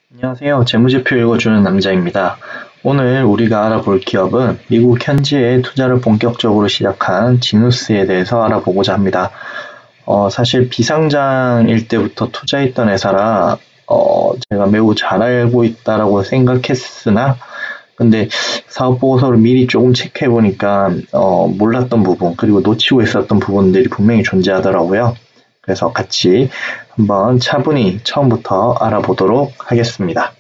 안녕하세요. 재무제표 읽어주는 남자입니다. 오늘 우리가 알아볼 기업은 미국 현지에 투자를 본격적으로 시작한 지누스에 대해서 알아보고자 합니다. 사실 비상장일 때부터 투자했던 회사라 제가 매우 잘 알고 있다라고 생각했으나 근데 사업보고서를 미리 조금 체크해보니까 몰랐던 부분 그리고 놓치고 있었던 부분들이 분명히 존재하더라고요. 그래서 같이 한번 차분히 처음부터 알아보도록 하겠습니다.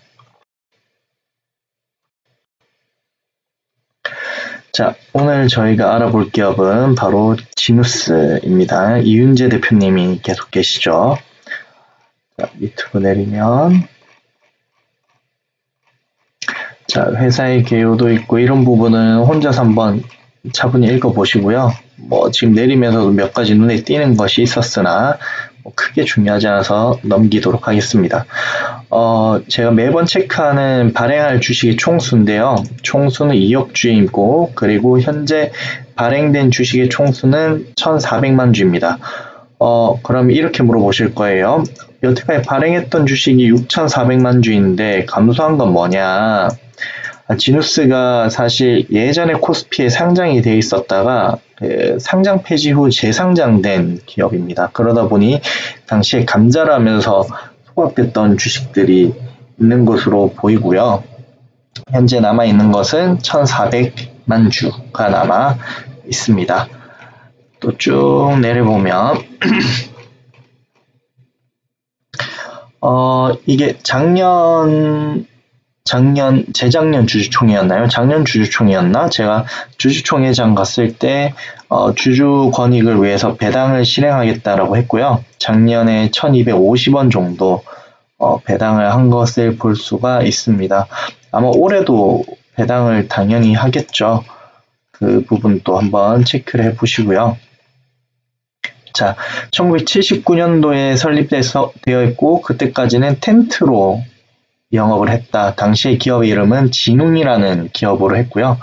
자, 오늘 저희가 알아볼 기업은 바로 지누스입니다. 이윤재 대표님이 계속 계시죠. 자, 밑으로 내리면 자, 회사의 개요도 있고 이런 부분은 혼자서 한번 차분히 읽어보시고요. 지금 내리면서도 몇 가지 눈에 띄는 것이 있었으나 크게 중요하지 않아서 넘기도록 하겠습니다. 제가 매번 체크하는 발행할 주식의 총수인데요. 총수는 2억 주이고 그리고 현재 발행된 주식의 총수는 1,400만 주입니다. 그럼 이렇게 물어보실 거예요. 여태까지 발행했던 주식이 6,400만 주인데 감소한 건 뭐냐? 지누스가 사실 예전에 코스피에 상장이 돼 있었다가 상장 폐지 후 재상장된 기업입니다. 그러다 보니 당시에 감자라면서 소각됐던 주식들이 있는 것으로 보이고요. 현재 남아있는 것은 1,400만 주가 남아 있습니다. 또 쭉 내려보면 이게 재작년 주주총회였나요? 작년 주주총회였나? 제가 주주총회장 갔을 때 주주 권익을 위해서 배당을 실행하겠다라고 했고요. 작년에 1,250원 정도 배당을 한 것을 볼 수가 있습니다. 아마 올해도 배당을 당연히 하겠죠. 그 부분도 한번 체크를 해보시고요. 자, 1979년도에 설립되어 있고 그때까지는 텐트로 영업을 했다. 당시의 기업의 이름은 진웅이라는 기업으로 했고요.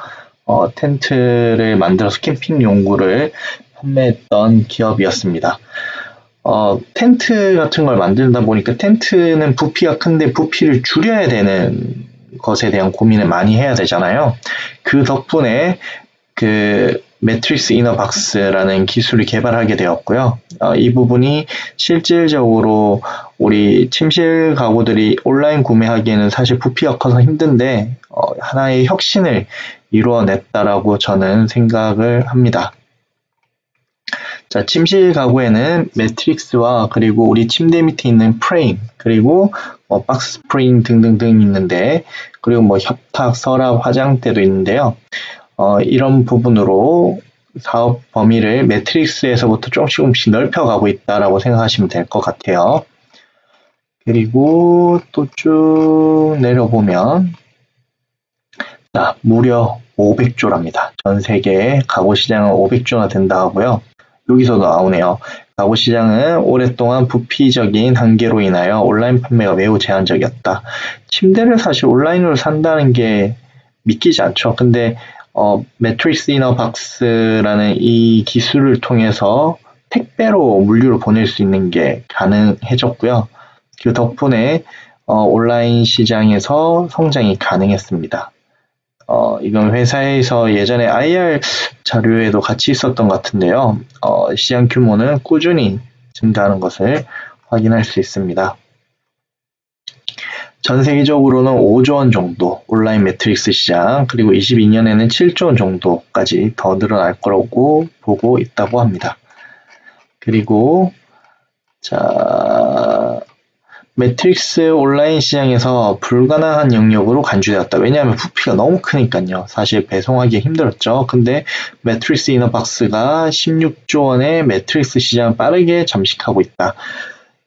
텐트를 만들어서 캠핑 용구를 판매했던 기업이었습니다. 텐트 같은 걸 만들다 보니까 텐트는 부피가 큰데 부피를 줄여야 되는 것에 대한 고민을 많이 해야 되잖아요. 그 덕분에 매트릭스 이너 박스라는 기술을 개발하게 되었고요. 이 부분이 실질적으로 우리 침실 가구들이 온라인 구매하기에는 사실 부피가 커서 힘든데 하나의 혁신을 이루어냈다라고 저는 생각을 합니다. 자, 침실 가구에는 매트릭스와 그리고 우리 침대 밑에 있는 프레임 그리고 박스 스프링 등등등 있는데 그리고 협탁, 서랍, 화장대도 있는데요. 이런 부분으로 사업 범위를 매트릭스에서부터 조금씩 넓혀가고 있다라고 생각하시면 될 것 같아요. 그리고 또 쭉 내려보면 자, 무려 500조랍니다. 전 세계 가구 시장은 500조나 된다 하고요. 여기서도 나오네요. 가구 시장은 오랫동안 부피적인 한계로 인하여 온라인 판매가 매우 제한적이었다. 침대를 사실 온라인으로 산다는 게 믿기지 않죠. 근데 매트릭스 이너 박스라는 이 기술을 통해서 택배로 물류를 보낼 수 있는 게 가능해졌고요. 그 덕분에 온라인 시장에서 성장이 가능했습니다. 이건 회사에서 예전에 IR 자료에도 같이 있었던 것 같은데요. 시장 규모는 꾸준히 증가하는 것을 확인할 수 있습니다. 전 세계적으로는 5조 원 정도 온라인 매트릭스 시장 그리고 22년에는 7조 원 정도까지 더 늘어날 거라고 보고 있다고 합니다. 그리고 자, 매트릭스 온라인 시장에서 불가능한 영역으로 간주되었다. 왜냐하면 부피가 너무 크니까요. 사실 배송하기 힘들었죠. 근데 매트릭스 이너박스가 16조 원의 매트릭스 시장을 빠르게 잠식하고 있다.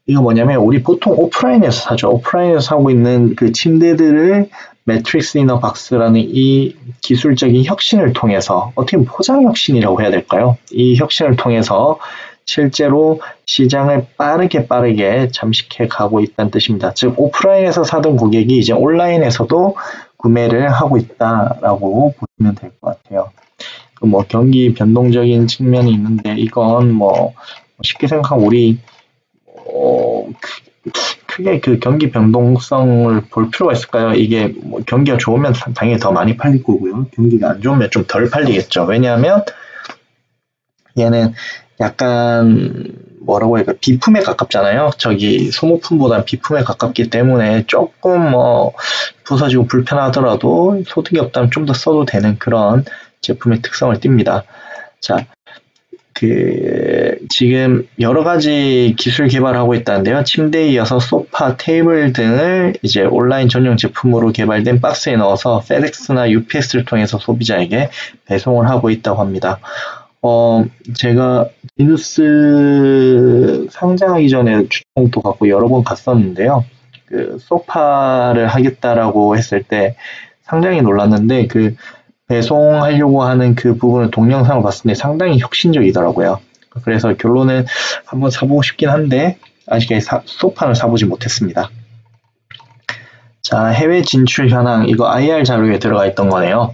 이거 뭐냐면 우리 보통 오프라인에서 사죠. 오프라인에서 사고 있는 그 침대들을 매트릭스 이너 박스라는 이 기술적인 혁신을 통해서 어떻게 보면 포장 혁신이라고 해야 될까요? 이 혁신을 통해서 실제로 시장을 빠르게 잠식해 가고 있다는 뜻입니다. 즉 오프라인에서 사던 고객이 이제 온라인에서도 구매를 하고 있다라고 보시면 될 것 같아요. 경기 변동적인 측면이 있는데 이건 쉽게 생각하면 우리 크게 그 경기 변동성을 볼 필요가 있을까요? 이게 뭐 경기가 좋으면 당연히 더 많이 팔릴 거고요. 경기가 안 좋으면 좀 덜 팔리겠죠. 왜냐하면 얘는 약간 뭐라고 할까 비품에 가깝잖아요. 저기 소모품보다 비품에 가깝기 때문에 조금 뭐 부서지고 불편하더라도 소득이 없다면 좀 더 써도 되는 그런 제품의 특성을 띱니다. 자, 지금 여러 가지 기술 개발을 하고 있다는데요. 침대에 이어서 소파, 테이블 등을 이제 온라인 전용 제품으로 개발된 박스에 넣어서 페덱스나 UPS를 통해서 소비자에게 배송을 하고 있다고 합니다. 제가 지누스 상장하기 전에 주총도 갖고 여러 번 갔었는데요. 그 소파를 하겠다라고 했을 때 상당히 놀랐는데 그 배송하려고 하는 그 부분을 동영상을 봤을 때 상당히 혁신적이더라고요. 그래서 결론은 한번 사보고 싶긴 한데 아직까지 소파는 사보지 못했습니다. 자, 해외 진출 현황 이거 IR 자료에 들어가 있던 거네요.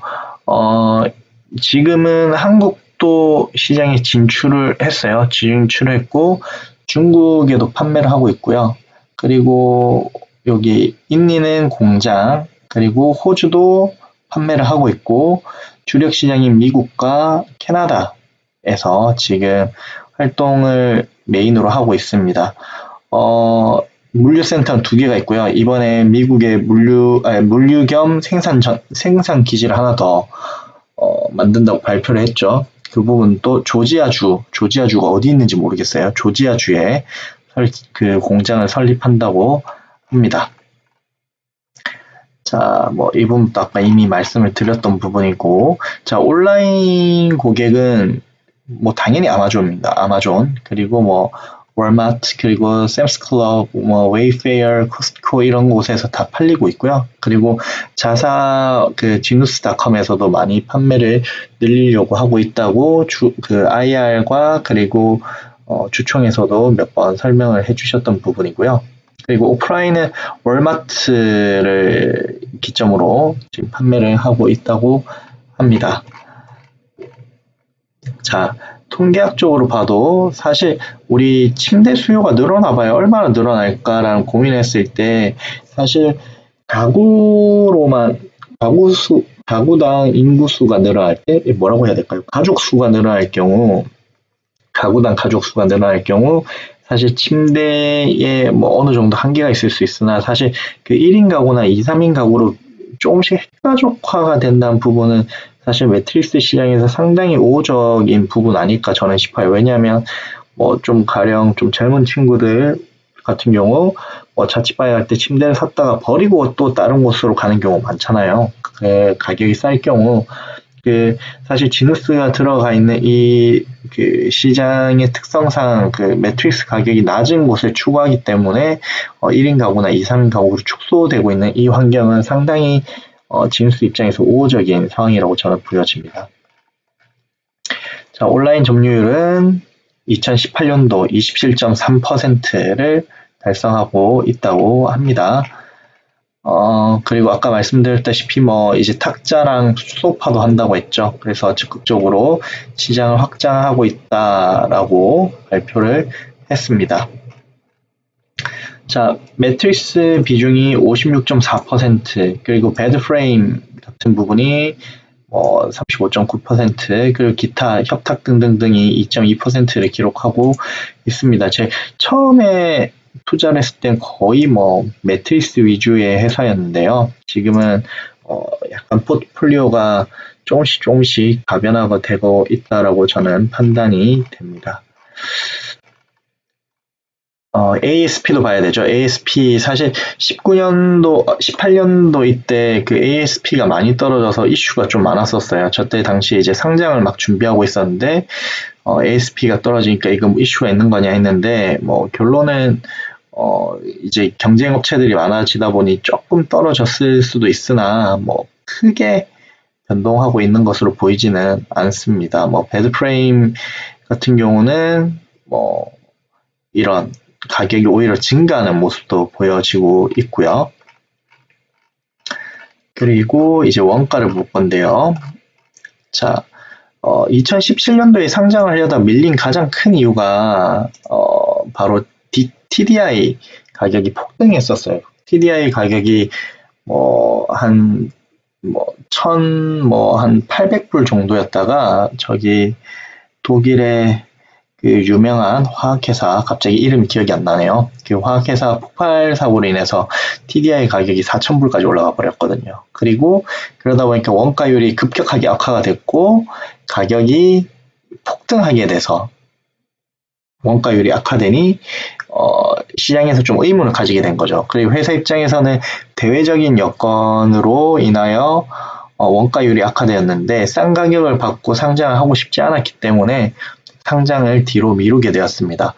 지금은 한국도 시장에 진출을 했어요. 진출을 했고 중국에도 판매를 하고 있고요. 그리고 여기 인니는 공장 그리고 호주도 판매를 하고 있고 주력 시장인 미국과 캐나다에서 지금 활동을 메인으로 하고 있습니다. 물류센터는 2개가 있고요. 이번에 미국의 물류 겸 생산 기지를 하나 더 만든다고 발표를 했죠. 그 부분 또 조지아주가 어디 있는지 모르겠어요. 조지아주에 그 공장을 설립한다고 합니다. 자, 뭐, 이 부분도 아까 이미 말씀을 드렸던 부분이고, 자, 온라인 고객은, 뭐, 당연히 아마존입니다. 아마존. 그리고 뭐, 월마트, 그리고 샘스클럽, 뭐, 웨이페어, 코스트코 이런 곳에서 다 팔리고 있고요. 그리고 자사, 지누스닷컴에서도 많이 판매를 늘리려고 하고 있다고, IR과 그리고, 주총에서도 몇 번 설명을 해주셨던 부분이고요. 그리고 오프라인은 월마트를 기점으로 지금 판매를 하고 있다고 합니다. 자, 통계학적으로 봐도 사실 우리 침대 수요가 늘어나 봐요. 얼마나 늘어날까라는 고민을 했을 때 사실 가구당 인구수가 늘어날 때 뭐라고 해야 될까요? 가구당 가족 수가 늘어날 경우 사실 침대에 뭐 어느 정도 한계가 있을 수 있으나 사실 그 1인 가구나 2, 3인 가구로 조금씩 핵가족화가 된다는 부분은 사실 매트리스 시장에서 상당히 우호적인 부분 아닐까 저는 싶어요. 왜냐하면 뭐 좀 가령 좀 젊은 친구들 같은 경우 뭐 자취방에 갈 때 침대를 샀다가 버리고 또 다른 곳으로 가는 경우 많잖아요. 그 가격이 쌀 경우 사실 지누스가 들어가 있는 그 시장의 특성상 그 매트리스 가격이 낮은 곳을 추구하기 때문에 1인 가구나 2, 3인 가구로 축소되고 있는 이 환경은 상당히 지누스 입장에서 우호적인 상황이라고 저는 보여집니다. 자, 온라인 점유율은 2018년도 27.3%를 달성하고 있다고 합니다. 그리고 아까 말씀드렸다시피 뭐 이제 탁자랑 소파도 한다고 했죠. 그래서 적극적으로 시장을 확장하고 있다라고 발표를 했습니다. 자, 매트리스 비중이 56.4%, 그리고 베드프레임 같은 부분이 35.9%, 그리고 기타 협탁 등등등이 2.2%를 기록하고 있습니다. 제 처음에 투자를 했을 땐 거의 뭐 매트리스 위주의 회사였는데요. 지금은 약간 포트폴리오가 조금씩 가변화가 되고 있다라고 저는 판단이 됩니다. ASP도 봐야 되죠. ASP 사실 18년도 이때 그 ASP가 많이 떨어져서 이슈가 좀 많았었어요. 저때 당시에 이제 상장을 막 준비하고 있었는데 ASP가 떨어지니까 이거 뭐 이슈가 있는 거냐 했는데 뭐 결론은 이제 경쟁 업체들이 많아지다 보니 조금 떨어졌을 수도 있으나 뭐 크게 변동하고 있는 것으로 보이지는 않습니다. 뭐 베드프레임 같은 경우는 뭐 이런 가격이 오히려 증가하는 모습도 보여지고 있고요. 그리고 이제 원가를 볼 건데요. 자, 2017년도에 상장을 하려다 밀린 가장 큰 이유가 바로 TDI 가격이 폭등했었어요. TDI 가격이 한 800불 정도였다가 저기 독일의 그 유명한 화학회사, 갑자기 이름이 기억이 안 나네요. 그 화학회사 폭발 사고로 인해서 TDI 가격이 4,000불까지 올라가 버렸거든요. 그리고 그러다 보니까 원가율이 급격하게 악화가 됐고 가격이 폭등하게 돼서 원가율이 악화되니 시장에서 좀 의문을 가지게 된 거죠. 그리고 회사 입장에서는 대외적인 여건으로 인하여 원가율이 악화되었는데 싼 가격을 받고 상장을 하고 싶지 않았기 때문에 상장을 뒤로 미루게 되었습니다.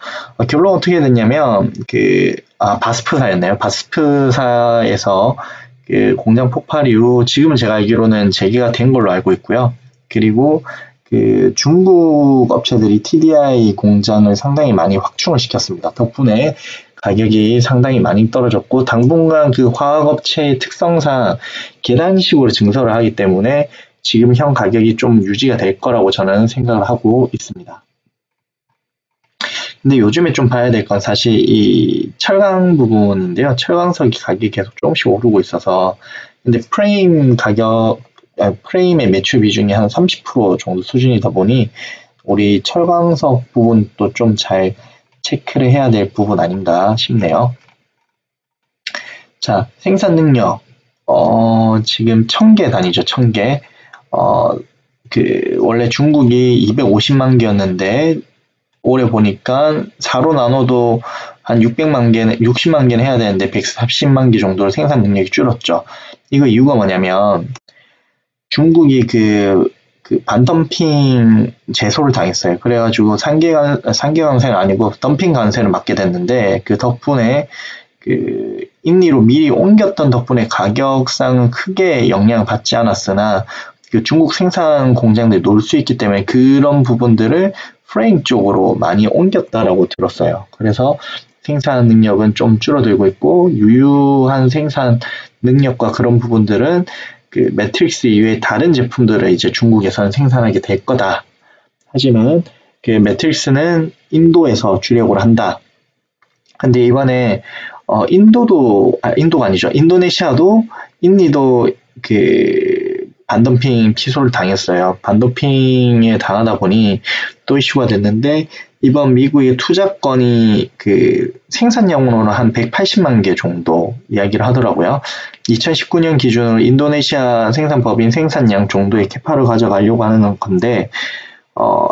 결론 어떻게 됐냐면 바스프사였네요. 바스프사에서 그 공장 폭발 이후 지금은 제가 알기로는 재개가 된 걸로 알고 있고요. 그리고 그 중국 업체들이 TDI 공장을 상당히 많이 확충을 시켰습니다. 덕분에 가격이 상당히 많이 떨어졌고 당분간 그 화학업체의 특성상 계단식으로 증설을 하기 때문에 지금 현 가격이 좀 유지가 될 거라고 저는 생각을 하고 있습니다. 근데 요즘에 좀 봐야 될 건 사실 이 철강 부분인데요. 철강석이 가격이 계속 조금씩 오르고 있어서 근데 프레임의 매출 비중이 한 30% 정도 수준이다 보니 우리 철강석 부분도 좀 잘 체크를 해야 될 부분 아닌가 싶네요. 자, 생산 능력. 지금 1000개 단위죠, 1000개. 원래 중국이 250만 개였는데 올해 보니까 4로 나눠도 한 60만 개는 해야 되는데 140만 개 정도로 생산 능력이 줄었죠. 이거 이유가 뭐냐면 중국이 그 반덤핑 제소를 당했어요. 그래가지고 상계 강세는 아니고 덤핑 강세를 맞게 됐는데 그 덕분에 그 인리로 미리 옮겼던 덕분에 가격상은 크게 영향을 받지 않았으나 그 중국 생산 공장들이 놀 수 있기 때문에 그런 부분들을 프레임 쪽으로 많이 옮겼다라고 들었어요. 그래서 생산 능력은 좀 줄어들고 있고 유효한 생산 능력과 그런 부분들은 그 매트릭스 이외의 다른 제품들을 이제 중국에서는 생산하게 될 거다. 하지만 그 매트릭스는 인도에서 주력을 한다. 근데 이번에 인도가 아니죠. 인도네시아도 인니도 그 반덤핑 피소를 당했어요. 반덤핑에 당하다 보니 또 이슈가 됐는데 이번 미국의 투자건이 그 생산량으로는 한 180만 개 정도 이야기를 하더라고요. 2019년 기준으로 인도네시아 생산법인 생산량 정도의 캐파를 가져가려고 하는 건데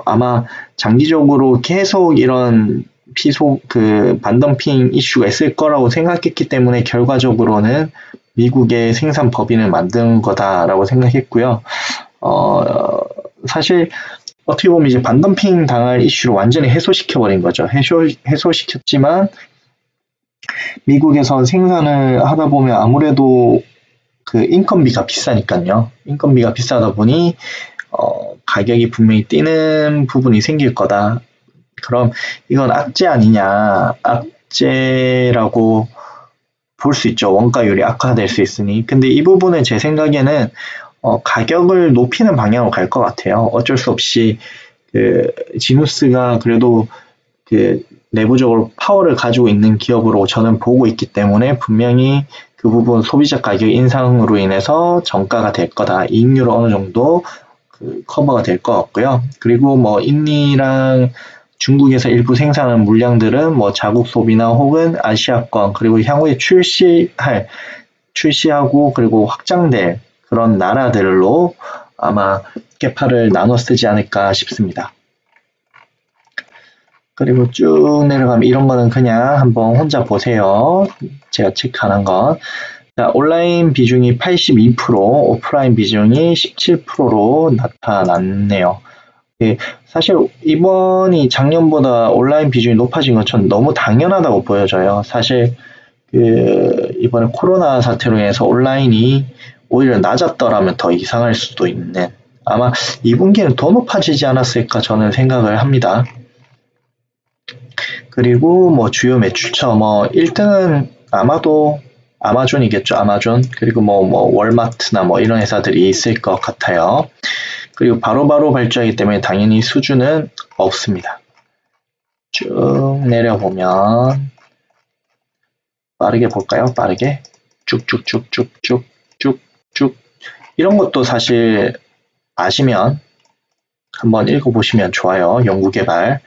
아마 장기적으로 계속 이런 반덤핑 이슈가 있을 거라고 생각했기 때문에 결과적으로는 미국의 생산 법인을 만든 거다라고 생각했고요. 사실 어떻게 보면 이제 반덤핑 당할 이슈를 완전히 해소시켜버린 거죠. 해소시켰지만 미국에서 생산을 하다 보면 아무래도 그 인건비가 비싸니까요. 인건비가 비싸다 보니 가격이 분명히 뛰는 부분이 생길 거다. 그럼 이건 악재 아니냐. 악재라고 볼 수 있죠. 원가율이 악화될 수 있으니. 근데 이 부분은 제 생각에는 가격을 높이는 방향으로 갈 것 같아요. 어쩔 수 없이 지누스가 그래도 내부적으로 파워를 가지고 있는 기업으로 저는 보고 있기 때문에 분명히 그 부분 소비자 가격 인상으로 인해서 정가가 될 거다. 이익률은 어느 정도 커버가 될 것 같고요. 그리고 인니랑 중국에서 일부 생산하는 물량들은 자국 소비나 혹은 아시아권 그리고 향후에 출시하고 그리고 확장될 그런 나라들로 아마 캐파를 나눠 쓰지 않을까 싶습니다. 그리고 쭉 내려가면 이런 거는 그냥 한번 혼자 보세요. 제가 체크하는 건. 자, 온라인 비중이 82%, 오프라인 비중이 17%로 나타났네요. 사실 이번이 작년보다 온라인 비중이 높아진 건 전 너무 당연하다고 보여져요. 사실 이번에 코로나 사태로 인해서 온라인이 오히려 낮았더라면 더 이상할 수도 있는 아마 2분기는 더 높아지지 않았을까 저는 생각을 합니다. 그리고 주요 매출처 1등은 아마도 아마존이겠죠. 아마존 그리고 월마트나 이런 회사들이 있을 것 같아요. 그리고 바로바로 발주하기 때문에 당연히 수주는 없습니다. 쭉 내려보면 빠르게 볼까요? 빠르게 쭉쭉쭉쭉쭉쭉쭉 이런 것도 사실 아시면 한번 읽어보시면 좋아요. 연구개발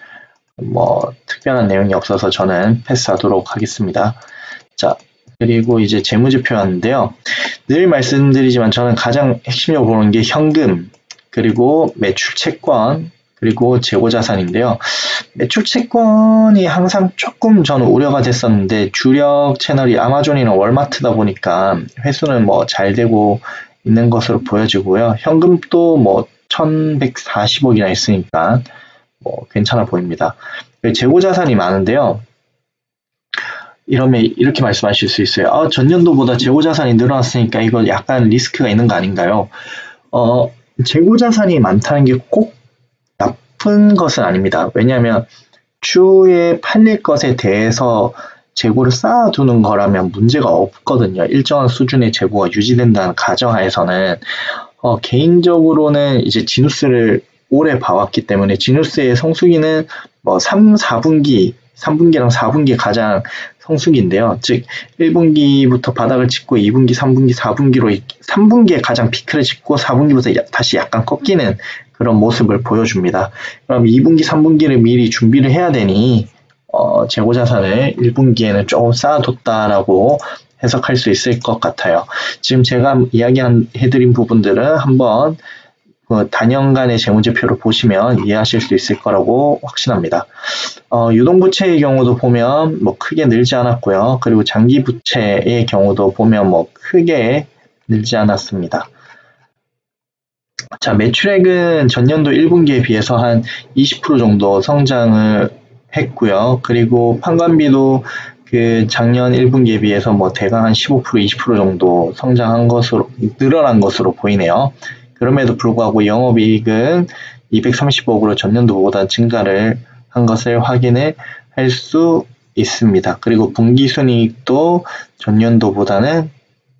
뭐 특별한 내용이 없어서 저는 패스하도록 하겠습니다. 자, 그리고 이제 재무제표였는데요. 늘 말씀드리지만 저는 가장 핵심적으로 보는 게 현금, 그리고 매출 채권, 그리고 재고자산인데요. 매출 채권이 항상 조금 저는 우려가 됐었는데 주력 채널이 아마존이나 월마트다 보니까 회수는 뭐 잘 되고 있는 것으로 보여지고요. 현금도 뭐 1140억이나 있으니까 뭐 괜찮아 보입니다. 재고자산이 많은데요. 이러면 이렇게 말씀하실 수 있어요. 전년도보다 재고자산이 늘어났으니까 이거 약간 리스크가 있는 거 아닌가요? 재고자산이 많다는 게 꼭 나쁜 것은 아닙니다. 왜냐하면 추후에 팔릴 것에 대해서 재고를 쌓아두는 거라면 문제가 없거든요. 일정한 수준의 재고가 유지된다는 가정하에서는 개인적으로는 이제 지누스를 오래 봐왔기 때문에 지누스의 성수기는 뭐 3분기랑 4분기 가장 성수기인데요. 즉 1분기부터 바닥을 찍고 2분기, 3분기, 4분기로 3분기에 가장 피크를 찍고 4분기부터 다시 약간 꺾이는 그런 모습을 보여줍니다. 그럼 2분기, 3분기를 미리 준비를 해야 되니 재고자산을 1분기에는 조금 쌓아뒀다라고 해석할 수 있을 것 같아요. 지금 제가 이야기해드린 부분들은 한번 그 단연간의 재무제표를 보시면 이해하실 수 있을 거라고 확신합니다. 유동부채의 경우도 보면 뭐 크게 늘지 않았고요. 그리고 장기부채의 경우도 보면 뭐 크게 늘지 않았습니다. 자, 매출액은 전년도 1분기에 비해서 한 20% 정도 성장을 했고요. 그리고 판관비도 그 작년 1분기에 비해서 뭐 대강 한 15%, 20% 정도 성장한 것으로, 늘어난 것으로 보이네요. 그럼에도 불구하고 영업이익은 230억으로 전년도보다 증가를 한 것을 확인을 할 수 있습니다. 그리고 분기순이익도 전년도보다는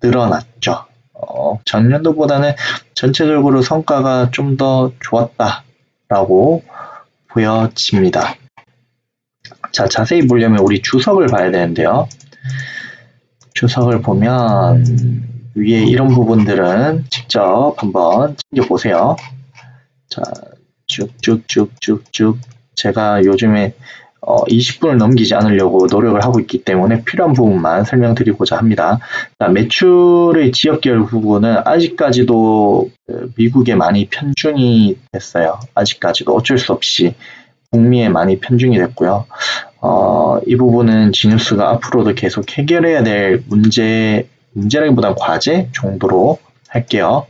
늘어났죠. 전년도보다는 전체적으로 성과가 좀 더 좋았다라고 보여집니다. 자, 자세히 보려면 우리 주석을 봐야 되는데요. 주석을 보면 위에 이런 부분들은 직접 한번 챙겨보세요. 자, 쭉쭉쭉쭉쭉 제가 요즘에 20분을 넘기지 않으려고 노력을 하고 있기 때문에 필요한 부분만 설명드리고자 합니다. 자, 매출의 지역계열 부분은 아직까지도 미국에 많이 편중이 됐어요. 아직까지도 어쩔 수 없이 북미에 많이 편중이 됐고요. 이 부분은 지누스가 앞으로도 계속 해결해야 될 문제라기보단 과제 정도로 할게요.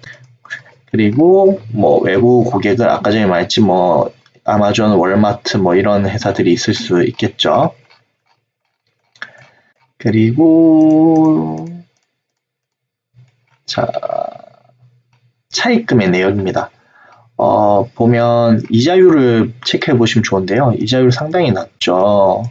그리고 뭐 외부 고객은 아까 전에 말했지 뭐 아마존, 월마트 뭐 이런 회사들이 있을 수 있겠죠. 그리고 자, 차입금의 내역입니다. 보면 이자율을 체크해 보시면 좋은데요. 이자율 상당히 낮죠.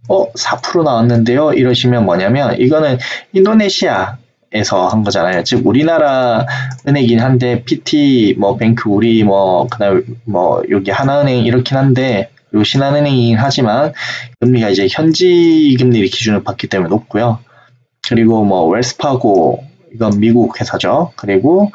4% 나왔는데요. 이러시면 뭐냐면 이거는 인도네시아에서 한 거잖아요. 즉 우리나라 은행이긴 한데 PT 뭐 뱅크 우리 뭐 그다음 뭐 여기 하나은행 이렇긴 한데 그리고 신한은행이긴 하지만 금리가 이제 현지 금리 기준을 받기 때문에 높고요. 그리고 뭐 웰스파고 이건 미국 회사죠. 그리고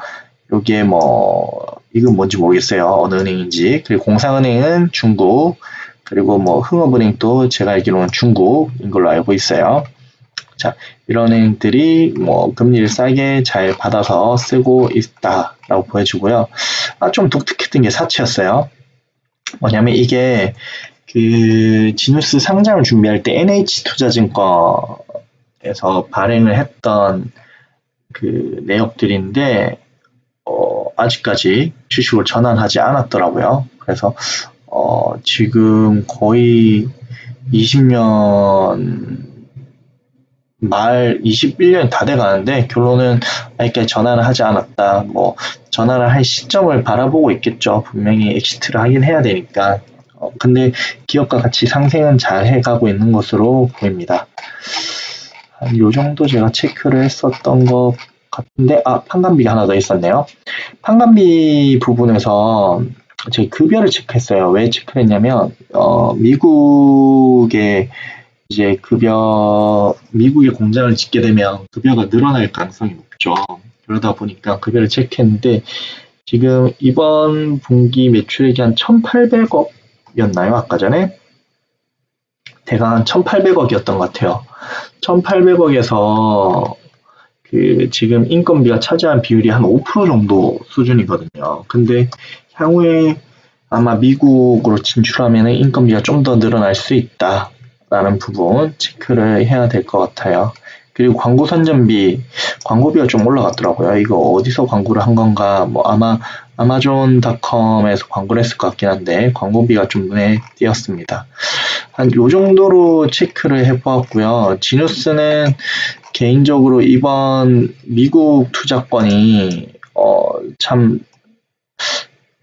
여기에 뭐 이건 뭔지 모르겠어요. 어느 은행인지. 그리고 공상은행은 중국. 그리고 뭐 흥업은행도 제가 알기로는 중국인 걸로 알고 있어요. 자, 이런 은행들이 뭐 금리를 싸게 잘 받아서 쓰고 있다라고 보여주고요. 좀 독특했던 게 사치였어요. 뭐냐면 이게 그 지누스 상장을 준비할 때 NH투자증권에서 발행을 했던 그 내역들인데 아직까지 주식을 전환하지 않았더라고요. 그래서 지금 거의 20년 말 21년이 다 돼가는데 결론은 아직까지 전환을 하지 않았다. 뭐 전환을 할 시점을 바라보고 있겠죠. 분명히 엑시트를 하긴 해야 되니까. 근데 기업과 같이 상생은 잘 해가고 있는 것으로 보입니다. 한 요 정도 제가 체크를 했었던 것 같은데 판관비가 하나 더 있었네요. 판관비 부분에서 제가 급여를 체크했어요. 왜 체크를 했냐면 미국의 이제 미국에 공장을 짓게 되면 급여가 늘어날 가능성이 높죠. 그러다 보니까 급여를 체크했는데 지금 이번 분기 매출액이 한 1,800억이었나요? 아까 전에? 대강 한 1,800억이었던 것 같아요. 1,800억에서 지금 인건비가 차지한 비율이 한 5% 정도 수준이거든요. 근데 향후에 아마 미국으로 진출하면 인건비가 좀 더 늘어날 수 있다라는 부분 체크를 해야 될 것 같아요. 그리고 광고 선전비, 광고비가 좀 올라갔더라고요. 이거 어디서 광고를 한 건가? 뭐 아마 아마존닷컴에서 광고를 했을 것 같긴 한데 광고비가 좀 눈에 띄었습니다. 한 요 정도로 체크를 해보았고요. 지누스는 개인적으로 이번 미국 투자권이 참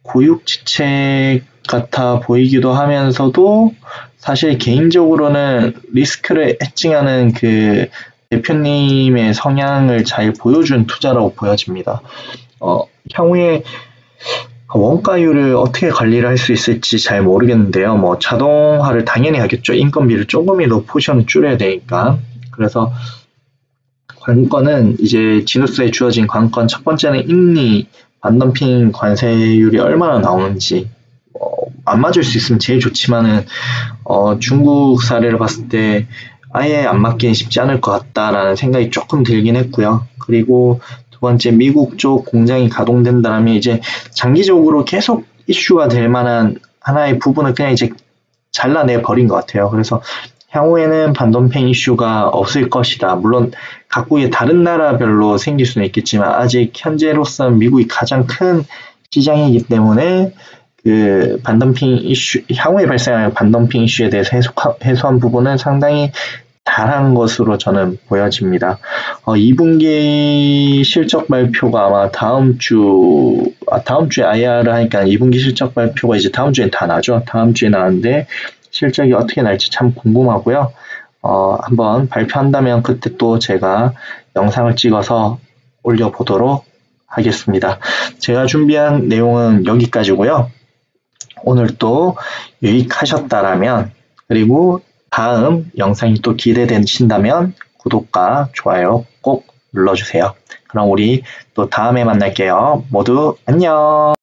고육지책 같아 보이기도 하면서도 사실 개인적으로는 리스크를 해칭하는 그 대표님의 성향을 잘 보여준 투자라고 보여집니다. 향후에 원가율을 어떻게 관리를 할 수 있을지 잘 모르겠는데요. 뭐 자동화를 당연히 하겠죠. 인건비를 조금이라도 포션을 줄여야 되니까. 그래서 관건은 이제 지누스에 주어진 관건 첫 번째는 인리 반덤핑 관세율이 얼마나 나오는지 안 맞을 수 있으면 제일 좋지만은 중국 사례를 봤을 때 아예 안 맞기는 쉽지 않을 것 같다라는 생각이 조금 들긴 했고요. 그리고 두 번째 미국 쪽 공장이 가동된다면 이제 장기적으로 계속 이슈가 될 만한 하나의 부분을 그냥 이제 잘라내 버린 것 같아요. 그래서 향후에는 반덤핑 이슈가 없을 것이다. 물론 각국의 다른 나라별로 생길 수는 있겠지만 아직 현재로서는 미국이 가장 큰 시장이기 때문에 그 반덤핑 이슈, 향후에 발생할 반덤핑 이슈에 대해서 해소한 부분은 상당히 잘한 것으로 저는 보여집니다. 2분기 실적 발표가 아마 다음 주에 IR을 하니까 2분기 실적 발표가 이제 다음 주엔 다 나죠. 다음 주에 나왔는데 실적이 어떻게 날지 참 궁금하고요. 한번 발표한다면 그때 또 제가 영상을 찍어서 올려보도록 하겠습니다. 제가 준비한 내용은 여기까지고요. 오늘 또 유익하셨다라면 그리고 다음 영상이 또 기대되신다면 구독과 좋아요 꼭 눌러주세요. 그럼 우리 또 다음에 만날게요. 모두 안녕.